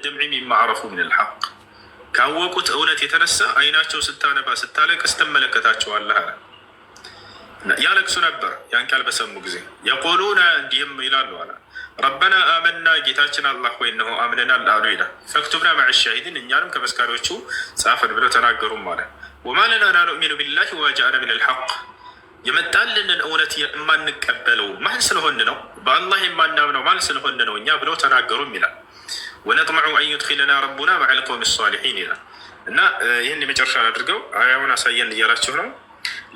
الدمع مما عرفوا من الحق ካወቁት እውነት የተነሳ አይናቸው ስታነባ ስታለቅስ ትመለከታቸዋለህ አለ። ያለቅሱ ነበር ያን ቃል በሰሙ ጊዜ። የቁሉነ እንዲህም ይላሉ አለ ረበና አመና ጌታችን አላህ ሆይ እነሆ አምነናል አሉ ይላል። ፈክቱብና መዐ ሻሂዲን እኛንም ከመስካሪዎቹ ጻፈን ብለው ተናገሩም አለ። ወማ ለና ላ ኑእሚኑ ቢላሂ ወማ ጃአና ሚነል ሐቅ የመጣልንን እውነት የማንቀበለው ማን ስለሆን ነው? በአላህ የማናምነው ማን ስለሆን ነው እኛ ብለው ተናገሩም ይላል። ወነጥመዑ አን ዩድኪለና ረቡና መዐል ቀውሚ ሷሊሒን ይላል። እና ይህን የመጨረሻ አድርገው አያውን አሳየን እያላችሁ ነው።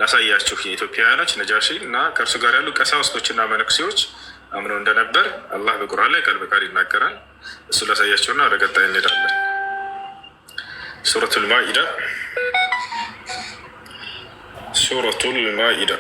ላሳያችሁ የኢትዮጵያውያኖች ነጃሺ እና ከእርሱ ጋር ያሉ ቀሳውስቶችና መነኩሴዎች አምነው እንደነበር አላህ በቁርአን ላይ ቃል በቃል ይናገራል። እሱ ላሳያቸውና ወደ ቀጣይ እንሄዳለን። ሱረቱል ማኢዳ ሱረቱል ማኢዳ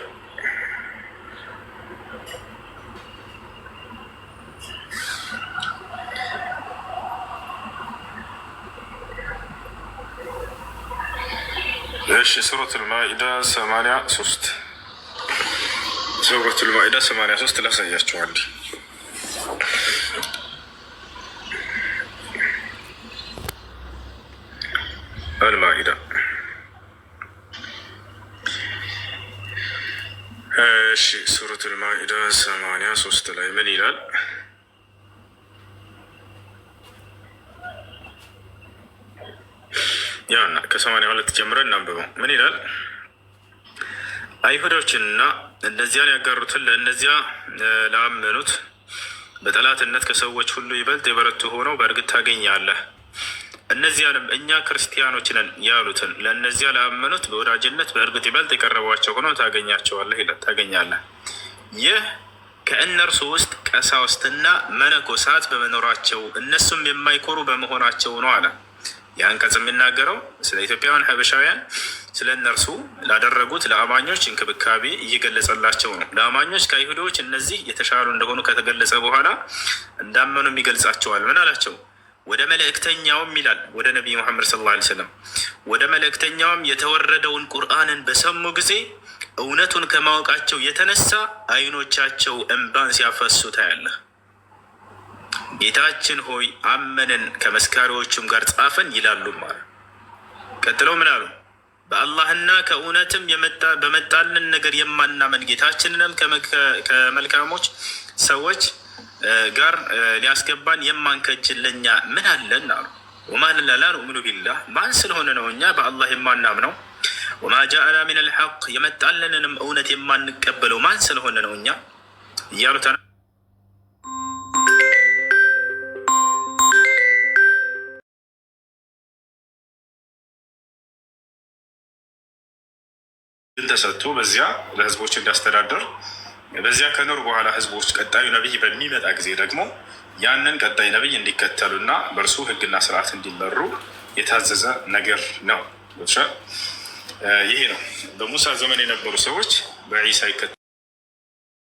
እሺ ሱረቱል ማኢዳ 83 ሱረቱል ማኢዳ 83 ላሳያችሁ አንዴ። አልማኢዳ እሺ ሱረቱል ማኢዳ 83 ላይ ምን ይላል? ያና ከ82 ጀምረን እናንብበው። ምን ይላል? አይሁዶችንና እነዚያን ያጋሩትን ለእነዚያ ላመኑት በጠላትነት ከሰዎች ሁሉ ይበልጥ የበረቱ ሆነው በእርግጥ ታገኛለህ። እነዚያንም እኛ ክርስቲያኖች ነን ያሉትን ለእነዚያ ላመኑት በወዳጅነት በእርግጥ ይበልጥ የቀረቧቸው ሆነው ታገኛቸዋለህ ይላል። ታገኛለህ። ይህ ከእነርሱ ውስጥ ቀሳውስትና መነኮሳት በመኖራቸው እነሱም የማይኮሩ በመሆናቸው ነው አለ። የአንቀጽ የሚናገረው ስለ ኢትዮጵያውያን ሀበሻውያን ስለ እነርሱ ላደረጉት ለአማኞች እንክብካቤ እየገለጸላቸው ነው። ለአማኞች ከአይሁዶች እነዚህ የተሻሉ እንደሆኑ ከተገለጸ በኋላ እንዳመኑም ይገልጻቸዋል። ምን አላቸው? ወደ መልእክተኛውም ይላል ወደ ነቢይ ሙሐመድ ሰለላሁ ዐለይሂ ወሰለም ወደ መልእክተኛውም የተወረደውን ቁርአንን በሰሙ ጊዜ እውነቱን ከማወቃቸው የተነሳ አይኖቻቸው እንባን ሲያፈሱ ታያለህ። ጌታችን ሆይ አመንን ከመስካሪዎቹም ጋር ጻፈን ይላሉ ማለት። ቀጥለው ምን አሉ? በአላህና ከእውነትም በመጣልን ነገር የማናመን ጌታችንንም ከመልካሞች ሰዎች ጋር ሊያስገባን የማንከጅለኛ ምን አለን አሉ። ወማ ለና ላ ኑእሚኑ ቢላህ ማን ስለሆነ ነው እኛ በአላህ የማናምነው? ወማ ጃአና ሚነል ሐቅ የመጣልንንም እውነት የማንቀበለው ማን ስለሆነ ነው እኛ እያሉ ተሰጥቶ በዚያ ለህዝቦች እንዲያስተዳደር በዚያ ከኖር በኋላ ህዝቦች ቀጣዩ ነቢይ በሚመጣ ጊዜ ደግሞ ያንን ቀጣይ ነቢይ እንዲከተሉና በእርሱ ህግና ስርዓት እንዲመሩ የታዘዘ ነገር ነው። ይሄ ነው በሙሳ ዘመን የነበሩ ሰዎች በዒሳ